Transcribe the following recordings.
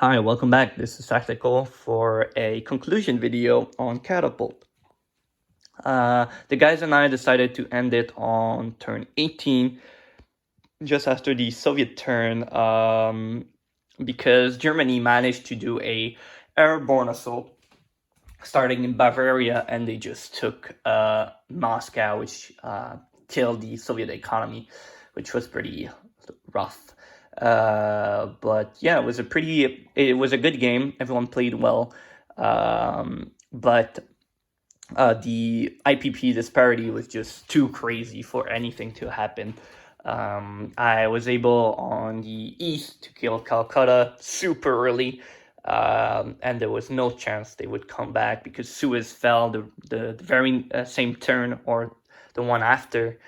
Hi, welcome back. This is Tactical for a conclusion video on Catapult. The guys and I decided to end it on turn 18, just after the Soviet turn, because Germany managed to do a airborne assault starting in Bavaria, and they just took Moscow, which killed the Soviet economy, which was pretty rough. But yeah, it was a good game. Everyone played well, but the IPP disparity was just too crazy for anything to happen. I was able on the east to kill Calcutta super early, and there was no chance they would come back because Suez fell the very same turn or the one after.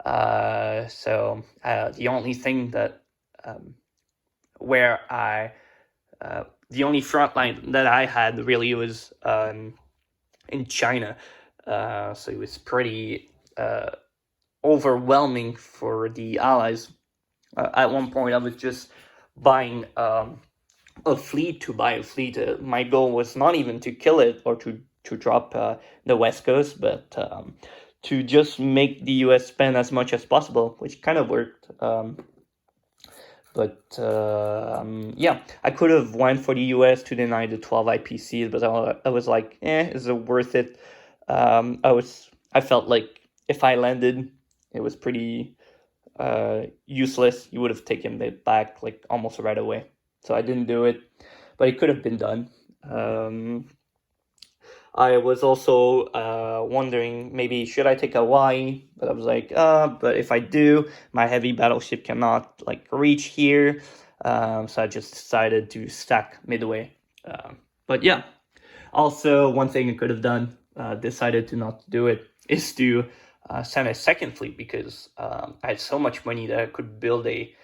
So the only thing that where I the only front line that I had really was in China. So it was pretty overwhelming for the Allies. At one point, I was just buying a fleet to buy a fleet. My goal was not even to kill it or to drop the West Coast, but to just make the US spend as much as possible, which kind of worked. But yeah, I could have went for the US to deny the 12 IPCs, but I was like, is it worth it? I felt like if I landed, it was pretty useless. You would have taken it back like almost right away. So I didn't do it, but it could have been done. I was also wondering maybe should I take Hawaii, but I was like, but if I do, my heavy battleship cannot like reach here, so I just decided to stack midway. But yeah, also one thing I could have done, decided to not do it, is to send a second fleet because I had so much money that I could build a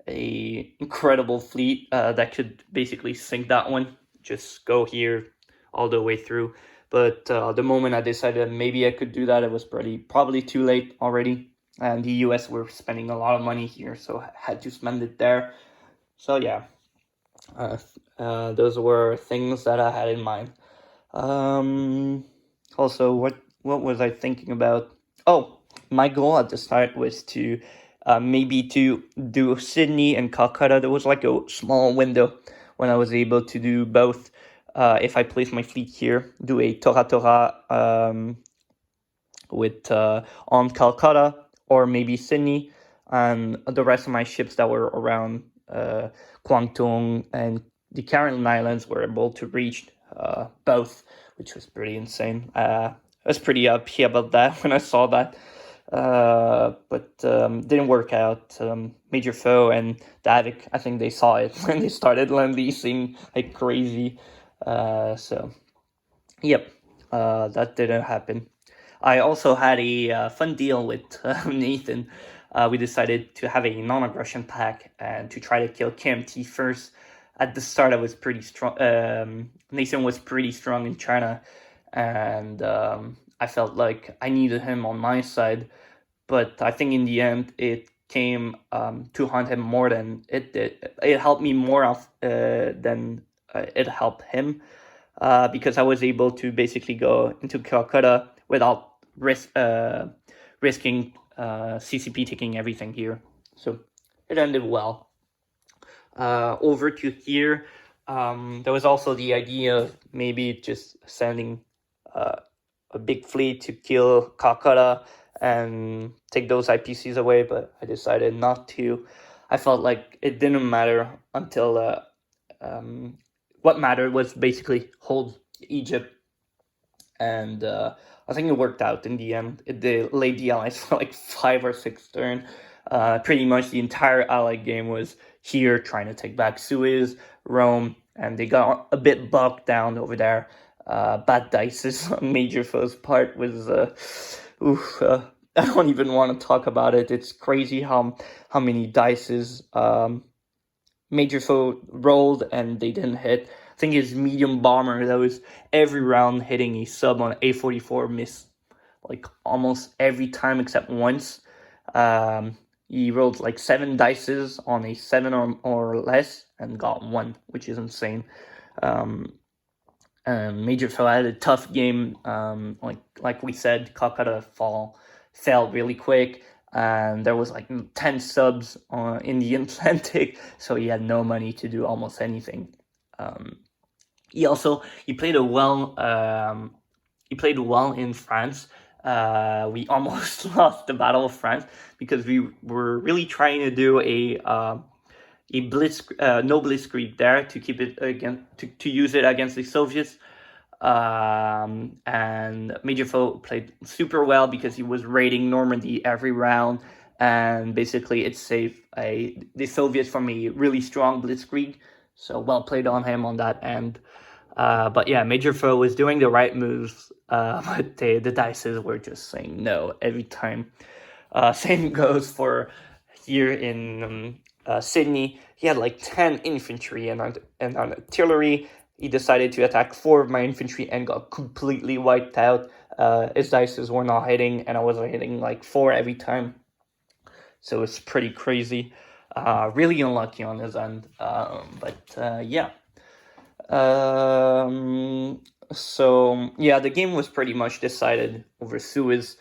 incredible fleet that could basically sink that one. Just go here all the way through. But the moment I decided maybe I could do that, it was probably too late already. And the US were spending a lot of money here, so I had to spend it there. So yeah, those were things that I had in mind. Also, what was I thinking about? Oh, my goal at the start was to maybe to do Sydney and Calcutta. There was like a small window when I was able to do both. If I place my fleet here, do a Tora Tora with on Calcutta or maybe Sydney, and the rest of my ships that were around Kwangtung and the Caroline Islands were able to reach both, which was pretty insane. I was pretty happy about that when I saw that. But didn't work out. Major Foe and Davik, I think they saw it when they started land leasing like crazy. So, yep, that didn't happen. I also had a fun deal with Nathan. We decided to have a non-aggression pack and to try to kill KMT first. At the start, I was pretty strong. Nathan was pretty strong in China, and I felt like I needed him on my side. But I think in the end, it came to hunt him more than it did. It helped me more than it helped him, because I was able to basically go into Calcutta without risking CCP taking everything here. So it ended well. Over to here, there was also the idea of maybe just sending a big fleet to kill Calcutta and take those IPCs away, but I decided not to. I felt like it didn't matter until what mattered was basically hold Egypt, and I think it worked out in the end. They laid the Allies for like 5 or 6 turns. Pretty much the entire Allied game was here trying to take back Suez, Rome, and they got a bit bogged down over there. Bad dices on Major Foe's part was, I don't even want to talk about it. It's crazy how many dices Major Foe rolled and they didn't hit. I think his medium bomber that was every round hitting a sub on A44 missed like almost every time except once. He rolled like 7 dices on a 7 or less and got 1, which is insane. Major Phil had a tough game. Like we said, Calcutta fell really quick, and there was like 10 subs in the Atlantic, so he had no money to do almost anything. He played well in France. We almost lost the Battle of France because we were really trying to do a no blitzkrieg there to keep it again to use it against the Soviets. And Major Foe played super well because he was raiding Normandy every round, and basically it saved the Soviets from a really strong blitzkrieg. So well played on him on that end. But yeah, Major Foe was doing the right moves, but the dices were just saying no every time. Same goes for here in Sydney. He had like 10 infantry and on artillery. He decided to attack 4 of my infantry and got completely wiped out. His dices were not hitting, and I was hitting like 4 every time. So it's pretty crazy. Really unlucky on his end. But yeah. So yeah, the game was pretty much decided over Suez.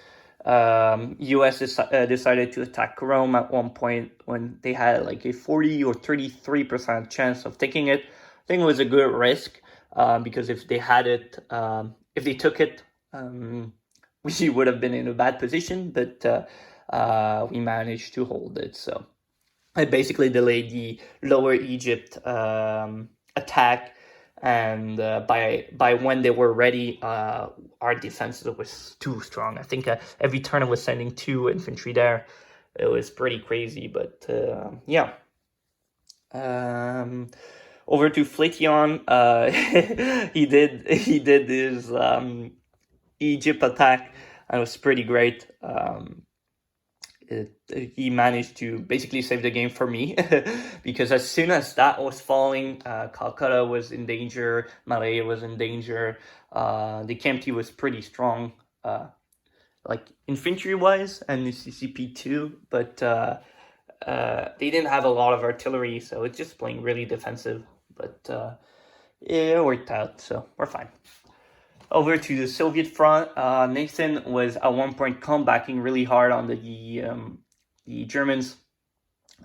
US decided to attack Rome at one point when they had like a 40 or 33% chance of taking it. I think it was a good risk because if they took it, we would have been in a bad position, but we managed to hold it. So it basically delayed the Lower Egypt attack, and by when they were ready, our defense was too strong. I think every turn I was sending 2 infantry there. It was pretty crazy, but yeah. Over to Flition, he did his Egypt attack, and it was pretty great. He managed to basically save the game for me because as soon as that was falling, Calcutta was in danger, Malaya was in danger. The Kempty was pretty strong, like infantry wise, and the CCP too, but they didn't have a lot of artillery, so it's just playing really defensive. But it worked out, so we're fine. Over to the Soviet front, Nathan was at one point comebacking really hard on the Germans.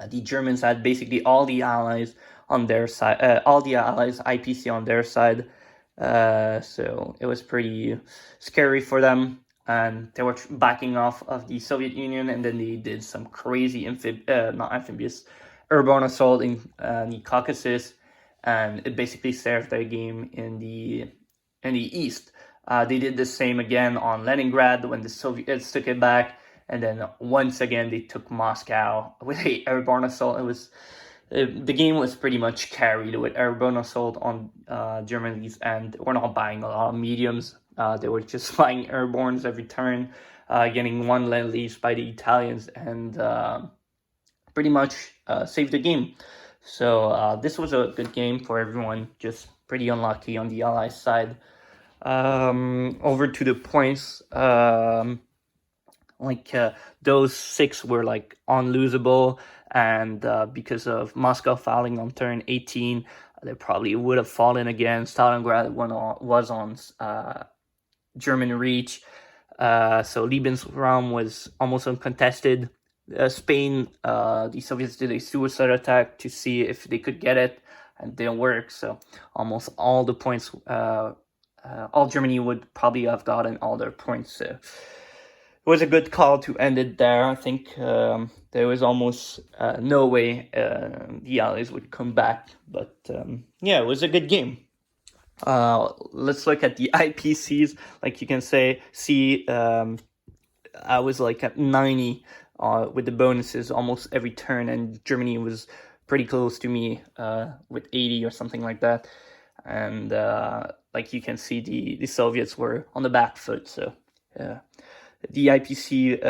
The Germans had basically all the allies on their side, all the allies IPC on their side. So it was pretty scary for them, and they were backing off of the Soviet Union, and then they did some crazy airborne assault in the Caucasus, and it basically saved their game in the east. They did the same again on Leningrad when the Soviets took it back, and then once again they took Moscow with an airborne assault. The game was pretty much carried with airborne assault on Germany's end. We're not buying a lot of mediums. They were just buying airbornes every turn, getting 1 Lend-Lease by the Italians, and pretty much saved the game. So this was a good game for everyone, just pretty unlucky on the Allies side. Over to the points, those 6 were like unlosable, and because of Moscow fouling on turn 18, they probably would have fallen again. Stalingrad was on German reach, so Lebensraum was almost uncontested. Spain, the Soviets did a suicide attack to see if they could get it, and it didn't work, so almost all the points, all Germany would probably have gotten all their points. So it was a good call to end it there. I think there was almost no way the Allies would come back, but yeah, it was a good game. Let's look at the IPCs. Like you can see, I was like at 90 with the bonuses almost every turn, and Germany was pretty close to me with 80 or something like that. And like you can see, the Soviets were on the back foot. So the IPC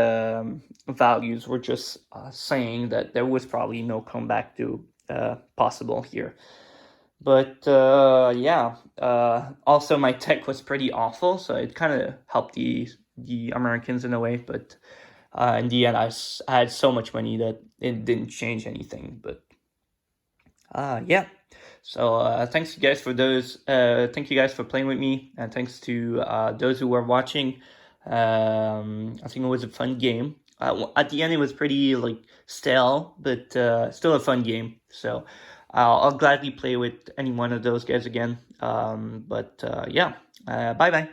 values were just saying that there was probably no comeback possible here. But yeah, also my tech was pretty awful, so it kind of helped the Americans in a way. But In the end, I had so much money that it didn't change anything. But yeah. So thanks you guys for those. Thank you guys for playing with me, and thanks to those who were watching. I think it was a fun game. At the end, it was pretty like stale, but still a fun game. So I'll gladly play with any one of those guys again. But yeah, bye bye.